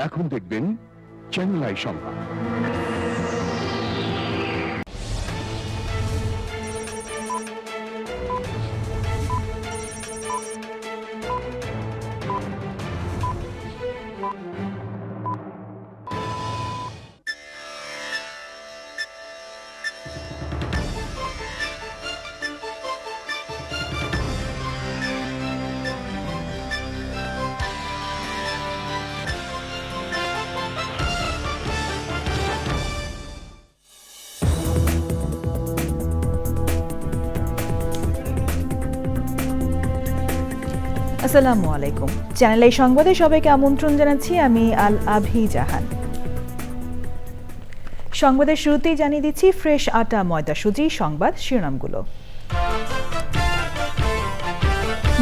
এখন দেখবেন channel I সংবাদ। আসসালামু আলাইকুম। চ্যানেল আই সংবাদে সবাইকে আমন্ত্রণ জানাচ্ছি আমি আল আভি জাহান। সংবাদের শুরুতেই জানিয়ে দিচ্ছি ফ্রেশ আটা ময়দা সুজি সংবাদ শিরোনামগুলো।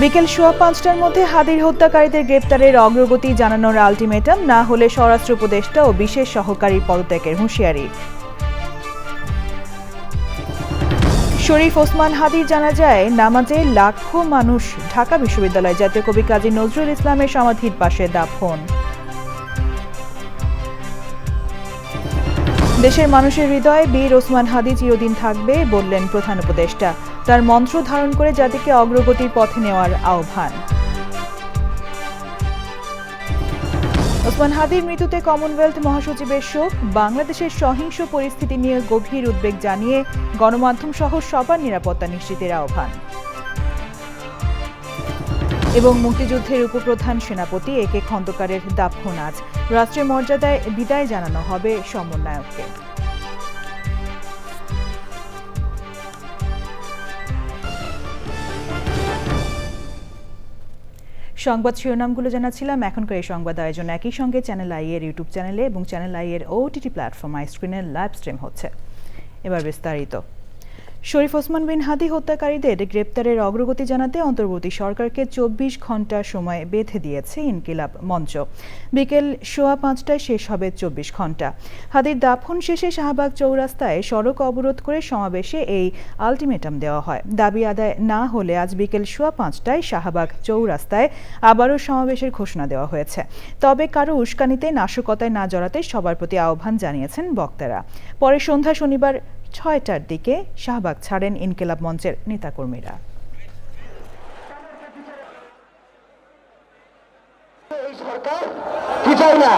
বিকেল ৫:১৫টার মধ্যে হাদির হত্যাকারীদের গ্রেপ্তারের অগ্রগতি জানানোর আলটিমেটাম না হলে স্বরাষ্ট্র উপদেষ্টা ও বিশেষ সহকারী পদত্যাগের হুঁশিয়ারি। শরীফ ওসমান হাদির জানাজায় নামাজে লাখো মানুষ। ঢাকা বিশ্ববিদ্যালয় জাতীয় কবি কাজী নজরুল ইসলামের সমাধির পাশে দাফন। দেশের মানুষের হৃদয়ে বীর ওসমান হাদি চিরদিন থাকবে বললেন প্রধান উপদেষ্টা। তার মন্ত্র ধারণ করে জাতিকে অগ্রগতির পথে নেওয়ার আহ্বান। ওসমান হাদির মৃত্যুতে কমনওয়েলথ মহাসচিবের শোক। বাংলাদেশের সহিংস পরিস্থিতি নিয়ে গভীর উদ্বেগ জানিয়ে গণমাধ্যম সহ সবার নিরাপত্তা নিশ্চিতের আহ্বান। এবং মুক্তিযুদ্ধের উপপ্রধান সেনাপতি এ কে খন্দকারের দাফন আজ। রাষ্ট্রীয় মর্যাদায় বিদায় জানানো হবে সমন্বয়ককে। সংবাদ শিরোনামগুলো জানাচ্ছিলাম। এখনকার এই সংবাদ আয়োজন একই সঙ্গে চ্যানেল আই এর ইউটিউব চ্যানেলে এবং চ্যানেল আই এর ওটিটি প্ল্যাটফর্ম আই স্ক্রিনে লাইভ স্ট্রিম হচ্ছে। এবার বিস্তারিত। শরীফ ওসমান বিন হাদি হত্যাকারীদের গ্রেপ্তারের অগ্রগতি জানাতে অন্তর্বর্তী সরকারকে ২৪ ঘণ্টা সময় বেঁধে দিয়েছে ইনকিলাব মঞ্চ। বিকেল ৫:১৫টায় শেষ হবে ২৪ ঘণ্টা। হাদির দাফন শেষে শাহবাগ চৌরাস্তায় সড়ক অবরোধ করে সমাবেশে এই আলটিমেটাম দেওয়া হয়। দাবি আদায় না হলে আজ বিকেল ৫:১৫টায় শাহবাগ চৌরাস্তায় আবারও সমাবেশের ঘোষণা দেওয়া হয়েছে। তবে কারো উস্কানিতে নাশকতায় না জড়াতে সবার প্রতি আহ্বান জানিয়েছেন বক্তারা। পরে সন্ধ্যা শনিবার ৬টার দিকে শাহবাগ ছাড়েন ইনকিলাব মঞ্চের নেতাকর্মীরা। এই সরকার কি চায় না,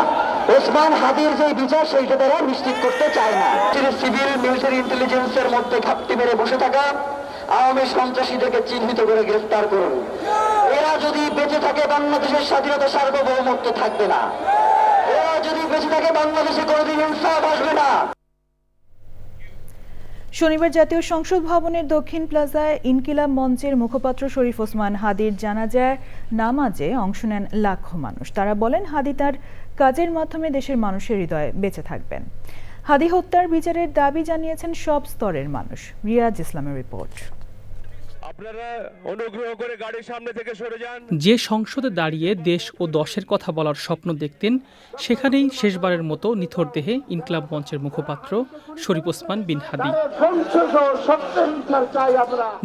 ওসমান হাদির যে বিচার সেইটা তারা নিশ্চিত করতে চায় না। সিভিল মিলিটারি ইন্টেলিজেন্সের মধ্যে ঘাপটি মেরে বসে থাকা আওয়ামী সন্ত্রাসীদেরকে চিহ্নিত করে গ্রেফতার করুন। এরা যদি বেঁচে থাকে বাংলাদেশের স্বাধীনতা সার্বভৌমত্ব থাকবে না। এরা যদি বেঁচে থাকে বাংলাদেশে কোনোদিন ইনসাফ আসবে না। শনিবার জাতীয় সংসদ ভবনের দক্ষিণ প্লাজায় ইনকিলাব মঞ্চের মুখপাত্র শরীফ ওসমান হাদির জানাজায় নামাজে অংশ নেন লাখো মানুষ। তারা বলেন হাদি তার কাজের মাধ্যমে দেশের মানুষের হৃদয়ে বেঁচে থাকবেন। হাদি হত্যার বিচারের দাবি জানিয়েছেন সব স্তরের মানুষ। রিয়াজ ইসলামের রিপোর্ট। আপনারা অনুগ্রহ করে গাড়ির সামনে থেকে সরে যান। যে সংসদে দাঁড়িয়ে দেশ ও দশের কথা বলার স্বপ্ন দেখতেন, সেখানেই শেষবারের মতো নিথর দেহে ইনকিলাব মঞ্চের মুখপাত্র শরীফ ওসমান বিন হাদি।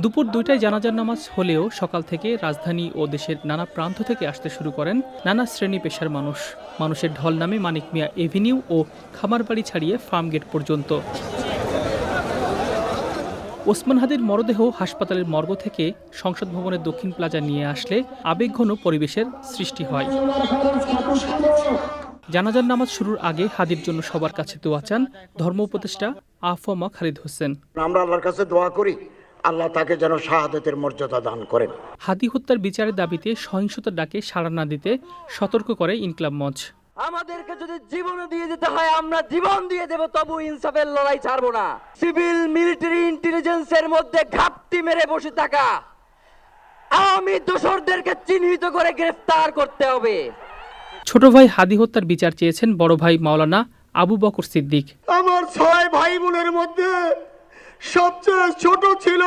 দুপুর ২টায় জানাজার নামাজ হলেও সকাল থেকে রাজধানী ও দেশের নানা প্রান্ত থেকে আসতে শুরু করেন নানা শ্রেণী পেশার মানুষ। মানুষের ঢল নামে মানিক মিয়া এভিনিউ ও খামারবাড়ি ছাড়িয়ে ফার্মগেট পর্যন্ত। ওসমান হাদির মরদেহ হাসপাতালের মর্গ থেকে সংসদ ভবনের দক্ষিণ প্লাজা নিয়ে আসলে আবেগঘন পরিবেশের সৃষ্টি হয়। জানাজার নামাজ শুরুর আগে হাদির জন্য সবার কাছে দোয়া চান ধর্ম উপদেষ্টা আফম খালিদ হোসেন। আমরা আল্লাহর কাছে দোয়া করি, আল্লাহ তাকে যেন শাহাদাতের মর্যাদা দান করেন। হাদি হত্যার বিচারের দাবিতে সহিংসতার ডাকে সাড়া না দিতে সতর্ক করে ইনকিলাব মঞ্চ। আমাদেরকে যদি জীবন দিয়ে দিতে হয় আমরা জীবন দিয়ে দেব, তবু ইনসাফের লড়াই ছাড়বো না। সিভিল মিলিটারি ইন্টেলিজেন্সের মধ্যে ঘাপটি মেরে বসে থাকা আওয়ামী দোসরদেরকে চিহ্নিত করে গ্রেফতার করতে হবে। ছোট ভাই হাদি হত্যার বিচার চেয়েছেন বড় ভাই মাওলানা আবু বকর সিদ্দিক। আমার ৬ ভাই বোনের মধ্যে সবচেয়ে ছোট ছিল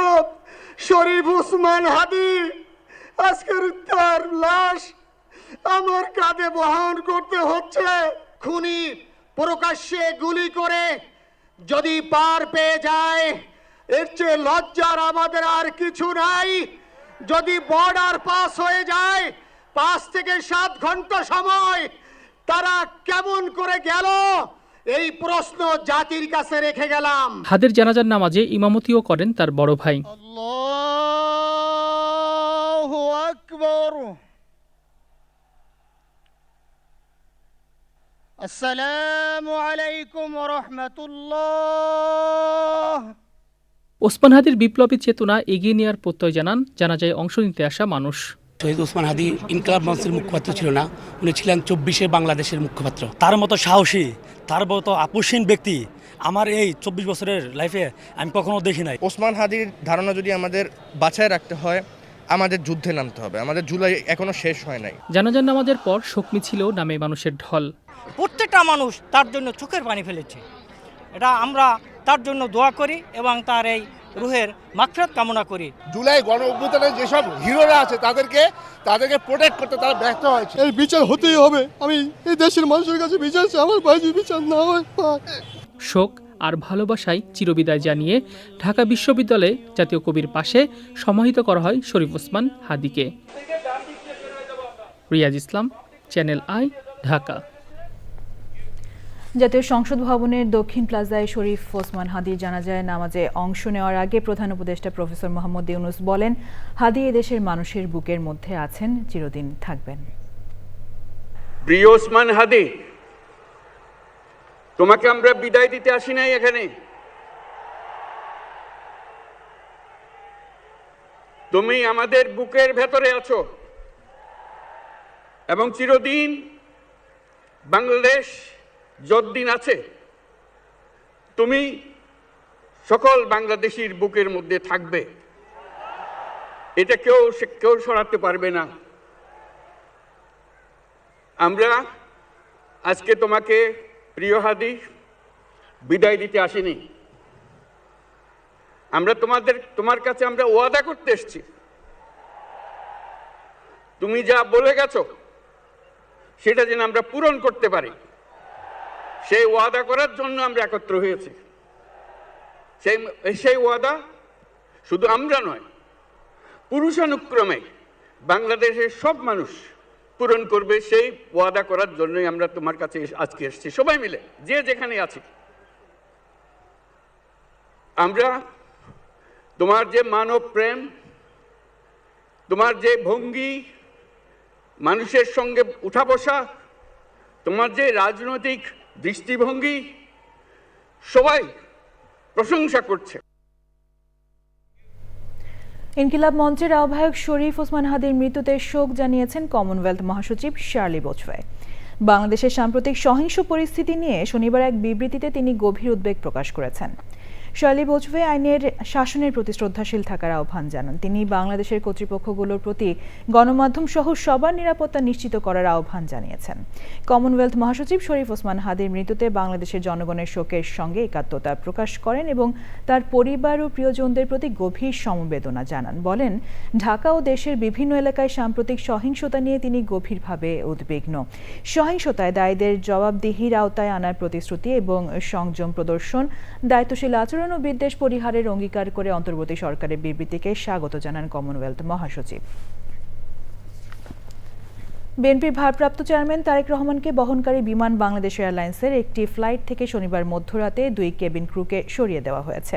শরীফ ওসমান হাদি। আজকের তার লাশ আমার কাঁধে বহন করতে হচ্ছে। খুনি প্রকাশ্যে গুলি করে যদি পার পেয়ে যায়, এর চেয়ে লজ্জার আমাদের আর কিছু নাই। যদি বর্ডার পাস হয়ে যায় 5 থেকে 7 ঘন্টা সময় তারা কেমন করে গেল এই প্রশ্ন জাতির কাছে রেখে গেলাম। হাদির জানাজার নামাজে ইমামতিও করেন তার বড় ভাই। আল্লাহু আকবার। আসসালামু আলাইকুম ওয়া রাহমাতুল্লাহ। ওসমান হাদির বিপ্লবী চেতনা এগিয়ে নেওয়ার প্রত্যয় জানান জানাজায় অংশ নিতে আসা মানুষ। শহীদ ওসমান হাদি ইনকলাব মঞ্চের মুখপাত্র ছিল না, উনি ছিলেন 24 বাংলাদেশের মুখপাত্র। তার মতো সাহসী, তার মতো আপোষহীন ব্যক্তি আমার এই 24 বছরের লাইফে আমি কখনো দেখি নাই। ওসমান হাদির ধারণা যদি আমাদের বাঁচায় রাখতে হয়, আমাদের যুদ্ধে নামতে হবে। আমাদের জুলাই এখনো শেষ হয় নাই। জানাজার নামাজের পর শোক মিছিলও নামে মানুষের ঢল। প্রত্যেকটা মানুষ তার জন্য চোখের পানি ফেলেছে। এটা আমরা তার জন্য দোয়া করি এবং তার এই রুহের মাগফিরাত কামনা করি। জুলাই গণ অভ্যুত্থানের যেসব হিরোরা আছে তাদেরকে প্রোটেক্ট করতে তারা ব্যর্থ হয়েছে। এই বিচার হতেই হবে। আমি এই দেশের মানুষের কাছে বিচার চাই, আমার ভাই বিচার না হয়। শোক আর ভালোবাসায় চিরবিদায় জানিয়ে ঢাকা বিশ্ববিদ্যালয়ে জাতীয় কবির পাশে সমাহিত করা হয় শরীফ ওসমান হাদিকে। রিয়াজ ইসলাম, চ্যানেল আই, ঢাকা। জাতীয় সংসদ ভবনের দক্ষিণ প্লাজায় শরীফ ওসমান হাদির জানাজায় নামাজে অংশ নেওয়ার আগে প্রধান উপদেষ্টা প্রফেসর মোহাম্মদ ইউনূস বলেন, হাদি এদেশের মানুষের বুকের মধ্যে আছেন, চিরদিন থাকবেন। প্রিয় ওসমান হাদি, তোমাকে আমরা বিদায় দিতে আসি নাই এখানে। তুমি আমাদের বুকের ভেতরে আছো এবং চিরদিন বাংলাদেশ যতদিন আছে তুমি সকল বাংলাদেশির বুকের মধ্যে থাকবে। এটা কেউ সরাতে পারবে না। আমরা আজকে তোমাকে প্রিয় হাদি বিদায় দিতে আসিনি। আমরা তোমার কাছে আমরা ওয়াদা করতে এসেছি। তুমি যা বলে গেছো সেটা যেন আমরা পূরণ করতে পারি, সেই ওয়াদা করার জন্য আমরা একত্র হয়েছি। সেই ওয়াদা শুধু আমরা নয়, পুরুষানুক্রমে বাংলাদেশের সব মানুষ পূরণ করবে। সেই ওয়াদা করার জন্যই আমরা তোমার কাছে আজকে এসেছি, সবাই মিলে যে যেখানে আছি। আমরা তোমার যে মানব প্রেম, তোমার যে ভঙ্গি, মানুষের সঙ্গে উঠা বসা, তোমার যে রাজনৈতিক দৃষ্টিভঙ্গি, সবাই প্রশংসা করছে। ইনকিলাব মঞ্চের আহ্বায়ক শরীফ ওসমান হাদির মৃত্যুতে শোক জানিয়েছেন কমনওয়েলথ মহাসচিব শার্লি বোচওয়ে। বাংলাদেশের সাম্প্রতিক সহিংস পরিস্থিতি নিয়ে শনিবার এক বিবৃতিতে তিনি গভীর উদ্বেগ প্রকাশ করেছেন। শার্লি বোচওয়ে আইনের শাসনের প্রতি শ্রদ্ধাশীল থাকার আহ্বান জানান। তিনি বাংলাদেশের কর্তৃপক্ষগুলোর প্রতি গণমাধ্যম সহ সবার নিরাপত্তা নিশ্চিত করার আহ্বান জানিয়েছেন। কমনওয়েলথ মহাসচিব শরীফ ওসমান হাদির মৃত্যুতে বাংলাদেশের জনগণের শোকের সঙ্গে একাত্মতা প্রকাশ করেন এবং তার পরিবার ও প্রিয়জনদের প্রতি গভীর সমবেদনা জানান। বলেন, ঢাকা ও দেশের বিভিন্ন এলাকায় সাম্প্রতিক সহিংসতা নিয়ে তিনি গভীরভাবে উদ্বিগ্ন। সহিংসতায় দায়ীদের জবাবদিহির আওতায় আনার প্রতিশ্রুতি এবং সংযম প্রদর্শন, দায়িত্বশীল আচরণ ও বিদ্বেষ পরিহারের অঙ্গীকার করে অন্তর্বর্তী সরকারের বিবৃতিকে স্বাগত জানান কমনওয়েলথ মহাসচিব। বিএনপির ভারপ্রাপ্ত চেয়ারম্যান তারেক রহমানকে বহনকারী বিমান বাংলাদেশ এয়ারলাইন্সের একটি ফ্লাইট থেকে শনিবার মধ্যরাতে 2 কেবিন ক্রুকে সরিয়ে দেওয়া হয়েছে।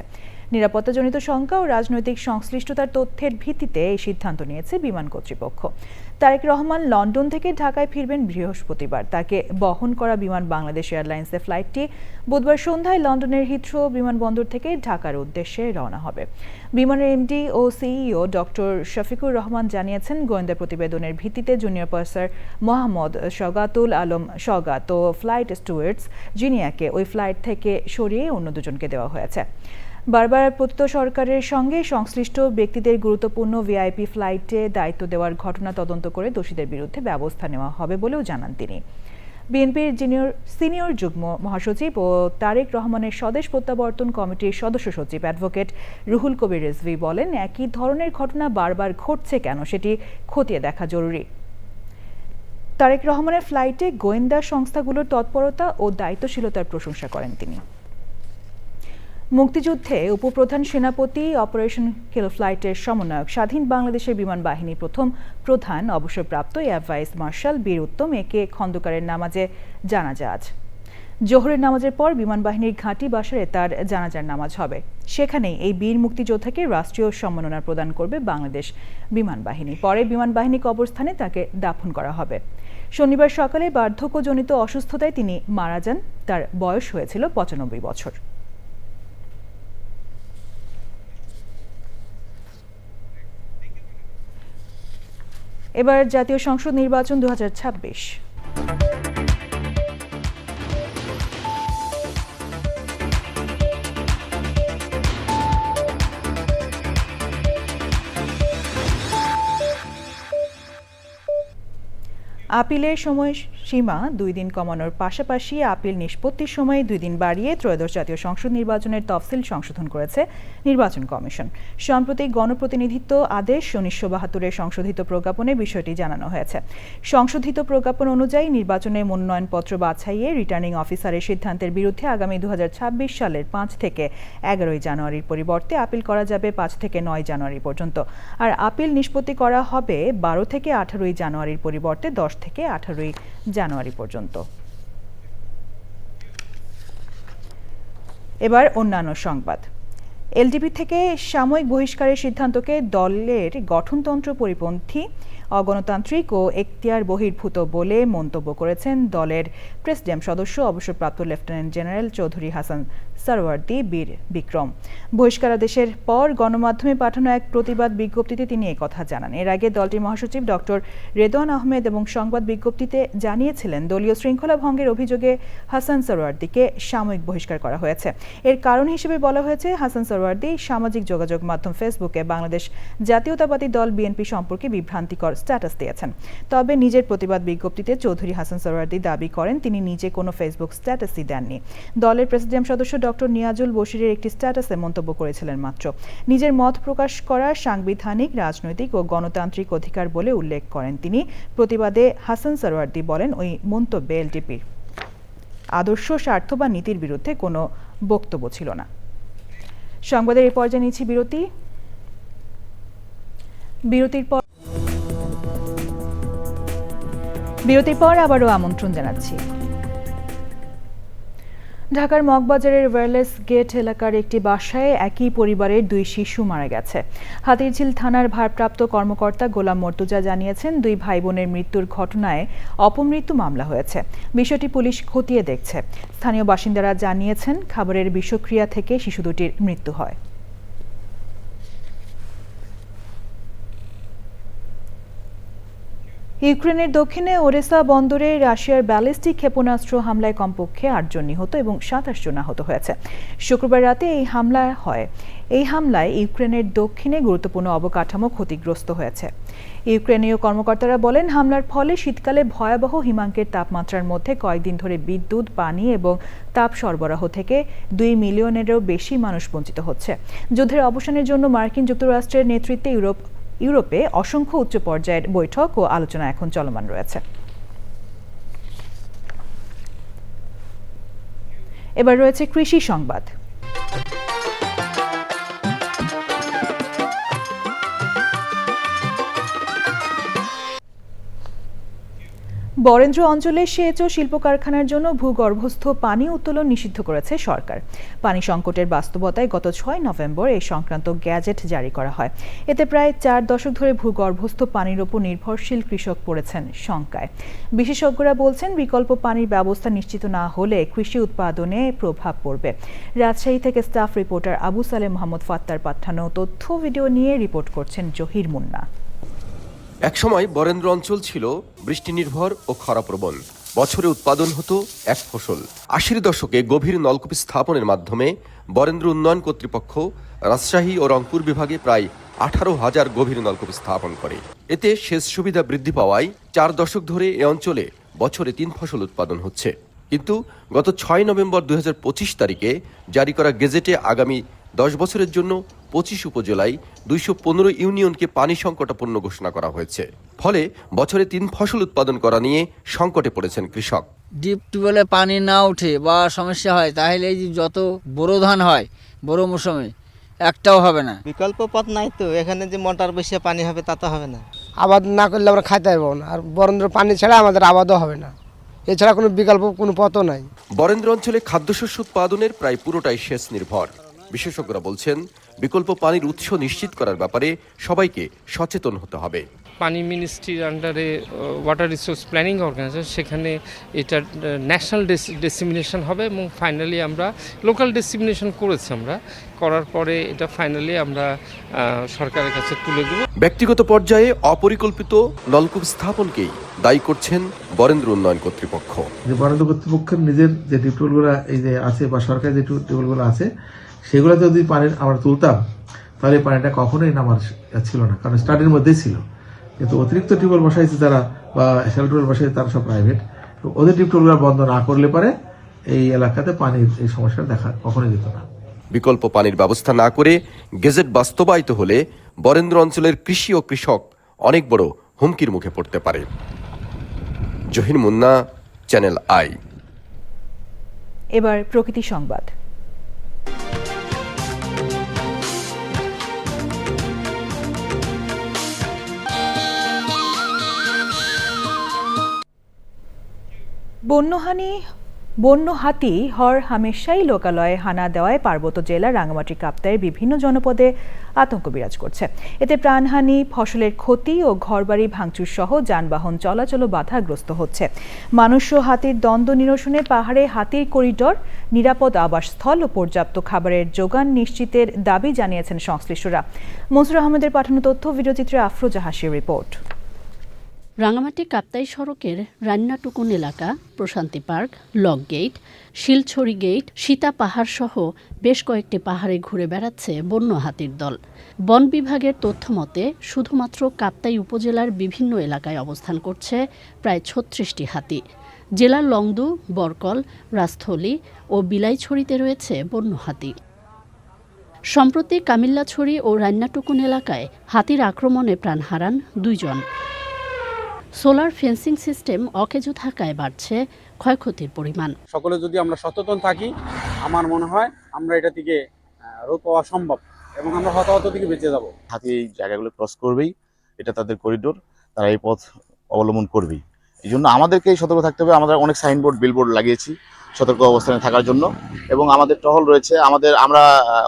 নিরাপত্তাজনিত শঙ্কা ও রাজনৈতিক সংশ্লিষ্টতার তথ্যের ভিত্তিতে এই সিদ্ধান্ত নিয়েছে বিমান কর্তৃপক্ষ। তারেক রহমান লন্ডন থেকে ঢাকায় ফিরবেন বৃহস্পতিবার। তাকে বহন করা বিমান বাংলাদেশ এয়ারলাইন্সের ফ্লাইটটি বুধবার সন্ধ্যায় লন্ডনের হিথ্রো বিমানবন্দর থেকে ঢাকার উদ্দেশ্যে রওনা হবে। বিমানের এমডি ও সিইও ডক্টর শফিকুর রহমান জানিয়েছেন, গোয়েন্দা প্রতিবেদনের ভিত্তিতে জুনিয়র পার্সার মোহাম্মদ সওগাতুল আলম সওগাত ও ফ্লাইট স্টুয়ার্ডস জিনিয়াকে ওই ফ্লাইট থেকে সরিয়ে অন্য দুজনকে দেওয়া হয়েছে। বারবার পতিত সরকারের সঙ্গে সংশ্লিষ্ট ব্যক্তিদের গুরুত্বপূর্ণ ভিআইপি ফ্লাইটে দায়িত্ব দেওয়ার ঘটনা তদন্ত করে দোষীদের বিরুদ্ধে ব্যবস্থা নেওয়া হবে বলেও জানান তিনি। বিএনপির সিনিয়র যুগ্ম মহাসচিব ও তারেক রহমানের স্বদেশ প্রত্যাবর্তন কমিটির সদস্য সচিব অ্যাডভোকেট রুহুল কবির রিজভী বলেন, একই ধরনের ঘটনা বারবার ঘটছে কেন সেটি খতিয়ে দেখা জরুরি। তারেক রহমানের ফ্লাইটে গোয়েন্দা সংস্থাগুলোর তৎপরতা ও দায়িত্বশীলতার প্রশংসা করেন তিনি। মুক্তিযুদ্ধে উপপ্রধান সেনাপতি অপারেশন কিল ফ্লাইটের সমন্বয়ক স্বাধীন বাংলাদেশের বিমান বাহিনীর প্রথম প্রধান অবসরপ্রাপ্ত এয়ার ভাইস মার্শাল বীর উত্তম একে খন্দকারের নামাজে জানাজা আজ। জোহরের নামাজের পর বিমান বাহিনীর ঘাঁটি বাসারে তার জানাজার নামাজ হবে। সেখানেই এই বীর মুক্তিযোদ্ধাকে রাষ্ট্রীয় সম্মাননা প্রদান করবে বাংলাদেশ বিমান বাহিনী। পরে বিমান বাহিনী কবরস্থানে তাকে দাফন করা হবে। শনিবার সকালে বার্ধক্যজনিত অসুস্থতায় তিনি মারা যান। তার বয়স হয়েছিল ৯৫ বছর। এবার জাতীয় সংসদ নির্বাচন ২০২৬। আপিলের সময়সীমা ২ দিন কমানোর পাশাপাশি আপিল নিষ্পত্তির সময় ২ দিন বাড়িয়ে ত্রয়োদশ জাতীয় সংসদ নির্বাচনের তফসিল সংশোধন করেছে নির্বাচন কমিশন। সাম্প্রতিক গণপ্রতিনিধিত্ব আদেশ ১৯৭২-এর সংশোধিত প্রজ্ঞাপনে বিষয়টি জানানো হয়েছে। সংশোধিত প্রজ্ঞাপন অনুযায়ী নির্বাচনে মনোনয়নপত্র বাছাইয়ে রিটার্নিং অফিসারের সিদ্ধান্তের বিরুদ্ধে আগামী ২০২৬ সালের ৫ থেকে ১১ জানুয়ারির পরিবর্তে আপিল করা যাবে ৫ থেকে ৯ জানুয়ারি পর্যন্ত। আর আপিল নিষ্পত্তি করা হবে ১২ থেকে ১৮ জানুয়ারির পরিবর্তে ১০ থেকে ১৮ জানুয়ারি পর্যন্ত। এবার অন্যান্য সংবাদ। এলডিপি থেকে সাময়িক বহিষ্কারের সিদ্ধান্তকে দলের গঠনতন্ত্র পরিপন্থী, অগণতান্ত্রিক ও এখতিয়ার বহির্ভূত বলে মন্তব্য করেছেন দলের প্রেসিডিয়াম সদস্য অবসরপ্রাপ্ত লেফটেন্যান্ট জেনারেল চৌধুরী হাসান সরওয়ার্দী বীর বিক্রম। বহিষ্কারাদেশের পর গণমাধ্যমে পাঠানো এক প্রতিবাদ বিজ্ঞপ্তিতে তিনি একথা জানান। এর আগে দলটির মহাসচিব ডক্টর রেদওয়ান আহমেদ এবং সংবাদ বিজ্ঞপ্তিতে জানিয়েছিলেন দলীয় শৃঙ্খলা ভঙ্গের অভিযোগে হাসান সরওয়ার্দীকে সাময়িক বহিষ্কার করা হয়েছে। এর কারণ হিসেবে বলা হয়েছে হাসান সরওয়ার্দী সামাজিক যোগাযোগ মাধ্যম ফেসবুকে বাংলাদেশ জাতীয়তাবাদী দল বিএনপি সম্পর্কে বিভ্রান্তিকর স্ট্যাটাস দিয়েছেন। তবে নিজের প্রতিবাদ বিজ্ঞপ্তিতে চৌধুরী হাসান সরওয়ার্দী দাবি করেন তিনি নিজে কোনো ফেসবুক স্ট্যাটাসই দেননি। দলের প্রেসিডিয়াম সদস্য ডক্টর নিয়াজুল বশিরের একটি স্ট্যাটাসে মন্তব্য করেছিলেন মাত্র। নিজের মত প্রকাশ করা সাংবিধানিক, রাজনৈতিক ও গণতান্ত্রিক অধিকার বলে উল্লেখ করেন তিনি। প্রতিবাদে হাসান সরওয়ার্দী বলেন ওই মন্তব্যে এলডিপির আদর্শ, স্বার্থ বা নীতির বিরুদ্ধে কোনো বক্তব্য ছিল না। সংবাদের এই পর্যায়ে নিচ্ছি বিরতি। বিরতির পর আবারও আমন্ত্রণ জানাচ্ছি। ঢাকার মগবাজারের ওয়্যারলেস গেট এলাকার একটি বাসায় একই পরিবারের ২ শিশু মারা গেছে। হাতিরঝিল থানার ভারপ্রাপ্ত কর্মকর্তা গোলাম মর্তুজা জানিয়েছেন ২ ভাই বোনের মৃত্যুর ঘটনায় অপমৃত্যু মামলা হয়েছে। বিষয়টি পুলিশ খতিয়ে দেখছে। স্থানীয় বাসিন্দারা জানিয়েছেন খাবারের বিষক্রিয়া থেকে শিশু দুটির মৃত্যু হয়। ইউক্রেনের দক্ষিণে ওডেসা বন্দরে রাশিয়ার ব্যালিস্টিক ক্ষেপণাস্ত্র হামলায় কমপক্ষে ৮ জন নিহত এবং ২৭ জন আহত হয়েছে। শুক্রবার রাতে এই হামলা হয়। এই হামলায় ইউক্রেনের দক্ষিণে গুরুত্বপূর্ণ অবকাঠামো ক্ষতিগ্রস্ত হয়েছে। ইউক্রেনীয় কর্মকর্তারা বলেন হামলার ফলে শীতকালে ভয়াবহ হিমাঙ্কের তাপমাত্রার মধ্যে কয়েকদিন ধরে বিদ্যুৎ, পানি এবং তাপ সরবরাহ থেকে ২ মিলিয়নেরও বেশি মানুষ বঞ্চিত হচ্ছে। যুদ্ধের অবসানের জন্য মার্কিন যুক্তরাষ্ট্রের নেতৃত্বে ইউরোপে অসংখ্য উচ্চ পর্যায়ের বৈঠক ও আলোচনা এখন চলমান রয়েছে। এবার রয়েছে কৃষি সংবাদ। বরেন্দ্র অঞ্চলে সেচ ও শিল্প কারখানার জন্য ভূগর্ভস্থ পানি উত্তোলন নিষিদ্ধ করেছে সরকার। পানি সংকটের বাস্তবতায় গত ৬ নভেম্বর এই সংক্রান্ত গ্যাজেট জারি করা হয়। এতে প্রায় ৪ দশক ধরে ভূগর্ভস্থ পানির উপর নির্ভরশীল কৃষক পড়েছেন শঙ্কায়। বিশেষজ্ঞরা বলছেন বিকল্প পানির ব্যবস্থা নিশ্চিত না হলে কৃষি উৎপাদনে প্রভাব পড়বে। রাজশাহী থেকে স্টাফ রিপোর্টার আবু সালেম মোহাম্মদ ফাত্তার পাঠানো তথ্য ভিডিও নিয়ে রিপোর্ট করছেন জহির মুন্না। একসময় বরেন্দ্র অঞ্চল ছিল বৃষ্টি নির্ভর ও খরাপ্রবণ। বছরে উৎপাদন হতো এক ফসল। ৮০ দশকে গভীর নলকূপ স্থাপনের মাধ্যমে বরেন্দ্র উন্নয়ন কর্তৃপক্ষ রাজশাহী ও রংপুর বিভাগে প্রায় ১৮,০০০ গভীর নলকূপ স্থাপন করে। এতে সেচ সুবিধা বৃদ্ধি পাওয়ায় ৪ দশক ধরে এ অঞ্চলে বছরে ৩ ফসল উৎপাদন হচ্ছে। কিন্তু গত ৬ নভেম্বর ২০২৫ তারিখে জারি করা গেজেটে আগামী ১০ বছরের জন্য ২৫ উপজেলায় ২১৫ ইউনিয়নকে পানি সংকটাপন্ন ঘোষণা করা হয়েছে। ফলে বছরে ৩ ফসল উৎপাদন করা নিয়ে সংকটে পড়েছেন কৃষক। ডিপ টিউবওয়েলে পানি না ওঠে বা সমস্যা হয় তাহলে এই যত বোরো ধান হয়, বড় মৌসুমে একটাও হবে না। বিকল্প পথ নাই তো, এখানে যে মোটর বসে পানি হবে তা তো হবে না। আবাদ না করলে আমরা খাইতে পারবো না, আর বরেন্দ্র পানি ছাড়া আমাদের আবাদও হবে না, এছাড়া কোনো বিকল্প কোনো পথও নাই। বরেন্দ্র অঞ্চলে খাদ্যশস্য উৎপাদনের প্রায় পুরোটাই সেচ নির্ভর। বিশেষজ্ঞরা বলছেন বিকল্প পানির উৎস নিশ্চিত করার ব্যাপারে সবাইকে সচেতন হতে হবে। পানি মিনিস্ট্রির আন্ডারে ওয়াটার রিসোর্স প্ল্যানিং অর্গানাইজেশন, সেখানে এটা ন্যাশনাল ডেসিমিনেশন হবে এবং ফাইনালি আমরা লোকাল ডেসিমিনেশন করেছি। আমরা করার পরে এটা ফাইনালি আমরা সরকারের কাছে তুলে দেব। ব্যক্তিগত পর্যায়ে অপরিকল্পিত নলকূপ স্থাপনকেই দায়ী করছেন বরেন্দ্র উন্নয়ন কর্তৃপক্ষ। বরেন্দ্র কর্তৃপক্ষের নিজের যে টিউবওয়েলগুলো এই যে আছে বা সরকারি যে টিউবওয়েলগুলো আছে সেগুলো যদি পানির আমরা তুলতাম তাহলে পানিটা কখনোই নামার ছিল না, কারণ স্টাডির মধ্যেই ছিল। কিন্তু অতিরিক্ত টিউবওয়েল বসাইছে যারা বা শ্যালো টিউবওয়েল বসাইছে তারা সব প্রাইভেট, ওদের টিউবওয়েলগুলো বন্ধ না করলে পারে এই এলাকাতে পানির এই সমস্যাটা দেখা কখনোই যেত না। বিকল্প পানির ব্যবস্থা না করে গেজেট বাস্তবায়িত হলে বরেন্দ্র অঞ্চলের কৃষি ও কৃষক অনেক বড় হুমকির মুখে পড়তে পারে। Zahir Munna, channel I. এবার প্রকৃতি সংবাদ। বন্য হাতি হর হামেশাই লোকালয়ে হানা দেওয়ায় পার্বত্য জেলা রাঙামাটি কাপ্তাইয়ের বিভিন্ন জনপদে আতঙ্ক বিরাজ করছে। এতে প্রাণহানি, ফসলের ক্ষতি ও ঘরবাড়ি ভাঙচুর সহ যানবাহন চলাচলও বাধাগ্রস্ত হচ্ছে। মানুষ ও হাতির দ্বন্দ্ব নিরসনে পাহাড়ে হাতির করিডর, নিরাপদ আবাসস্থল ও পর্যাপ্ত খাবারের যোগান নিশ্চিতের দাবি জানিয়েছেন সংশ্লিষ্টরা। মনসুর আহমেদের পাঠানো তথ্য ভিডিওচিত্রে আফরোজা হাসির রিপোর্ট। রাঙামাটি কাপ্তাই সড়কের রান্নাটুকুন এলাকা, Prashanti park, lock gate, Silchari gate, Sita Pahar সহ বেশ কয়েকটি পাহাড়ে ঘুরে বেড়াচ্ছে বন্য হাতির দল। বন বিভাগের তথ্য মতে শুধুমাত্র কাপ্তাই উপজেলার বিভিন্ন এলাকায় অবস্থান করছে প্রায় ৩৬টি হাতি। জেলার লংদু, বরকল, রাস্থলী ও বিলাইছড়িতে রয়েছে বন্য হাতি। সম্প্রতি কামিল্লাছড়ি ও রান্নাটুকুন এলাকায় হাতির আক্রমণে প্রাণ হারান ২ জন। সোলার ফেন্সিং সিস্টেম অকেজো থাকায় বাড়ছে ক্ষয়ক্ষতির পরিমাণ। সকলে যদি আমরা সচেতন থাকি, আমার মনে হয় আমরা এটা থেকে রোধ পাওয়া সম্ভব এবং আমরা হতাহত থেকে বেঁচে যাব। হাতি এই জায়গাগুলো ক্রস করবেই, এটা তাদের করিডোর, তারা এই পথ অবলম্বন করবেই। এই জন্য আমাদেরকে সতর্ক থাকতে হবে। আমরা অনেক সাইনবোর্ড, বিলবোর্ড লাগিয়েছি সতর্ক অবস্থানে থাকার জন্য, এবং আমাদের টহল রয়েছে। আমরা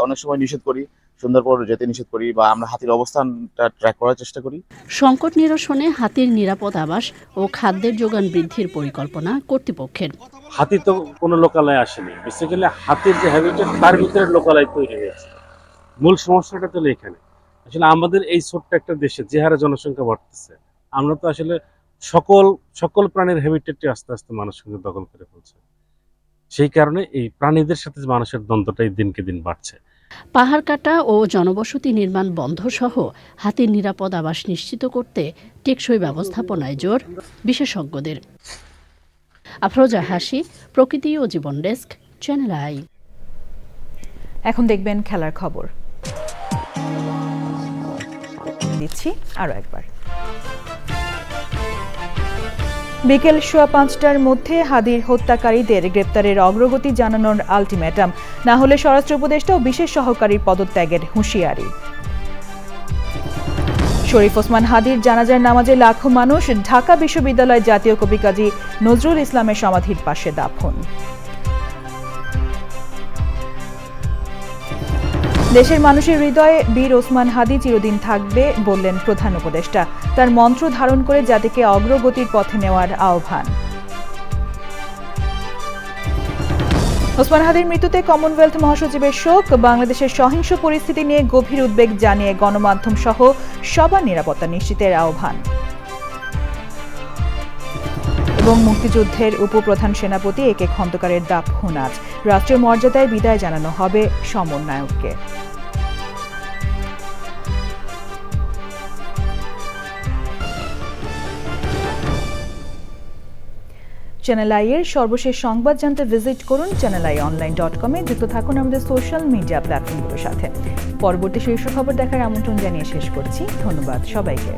অনেক সময় নিষেধ করি, সুন্দর পর যেতে নিষেধ করি, বা আমরা হাতির অবস্থানটা ট্র্যাক করার চেষ্টা করি। সংকট নিরসনে হাতির নিরাপদ আবাস ও খাদ্যের যোগান বৃদ্ধির পরিকল্পনা কর্তৃপক্ষের। হাতি তো কোনো লোকালয়ে আসেনি, বেসিক্যালি হাতির যে হ্যাবিটেট তার ভিতরে লোকালয় তৈরি হয়েছে। মূল সমস্যাটা তো এখানে আসলে আমাদের এই ছোট্ট একটা দেশে যে হারে জনসংখ্যা বাড়তেছে, আমরা তো আসলে সকল প্রাণীর হ্যাবিটেটটি আস্তে আস্তে মানুষ সঙ্গে দখল করে ফেলছে। সেই কারণে এই প্রাণীদের সাথে মানুষের দ্বন্দ্বটাই দিনকে দিন বাড়ছে। পাহাড় কাটা ও জনবসতি নির্মাণ বন্ধ সহ হাতির নিরাপদ আবাস নিশ্চিত করতে টেকসই ব্যবস্থাপনায় জোর বিশেষজ্ঞদের। আফরোজা হাসি, প্রকৃতি ও জীবন ডেস্ক, চ্যানেল আই। এখন দেখবেন খেলার খবর। দিচ্ছি আরো একবার। বিকেল ৫:১৫টার মধ্যে হাদির হত্যাকারীদের গ্রেপ্তারের অগ্রগতি জানানোর আলটিমেটাম, না হলে স্বরাষ্ট্র উপদেষ্টা ও বিশেষ সহকারীর পদত্যাগের হুঁশিয়ারি। শরীফ ওসমান হাদির জানাজার নামাজে লাখো মানুষ, ঢাকা বিশ্ববিদ্যালয় জাতীয় কবি কাজী নজরুল ইসলামের সমাধির পাশে দাফন। দেশের মানুষের হৃদয়ে বীর ওসমান হাদি চিরদিন থাকবে বললেন প্রধান উপদেষ্টা। তার মন্ত্র ধারণ করে জাতিকে অগ্রগতির পথে নেওয়ার আহ্বান। ওসমান হাদির মৃত্যুতে কমনওয়েলথ মহাসচিবের শোক, বাংলাদেশের সহিংস পরিস্থিতি নিয়ে গভীর উদ্বেগ জানিয়ে গণমাধ্যম সহ সবার নিরাপত্তা নিশ্চিতের আহ্বান। এবং মুক্তিযুদ্ধের উপপ্রধান সেনাপতি এ কে খন্দকারের দাফন আজ, রাষ্ট্রীয় মর্যাদায় বিদায় জানানো হবে সমন্বয়ককে। চ্যানেল আই এর সর্বশেষ সংবাদ জানতে ভিজিট করুন channelionline.com-এ। যুক্ত থাকুন আমাদের সোশ্যাল মিডিয়া প্ল্যাটফর্মগুলোর সাথে। পরবর্তী শীর্ষ খবর দেখার আমন্ত্রণ জানিয়ে শেষ করছি। ধন্যবাদ সবাইকে।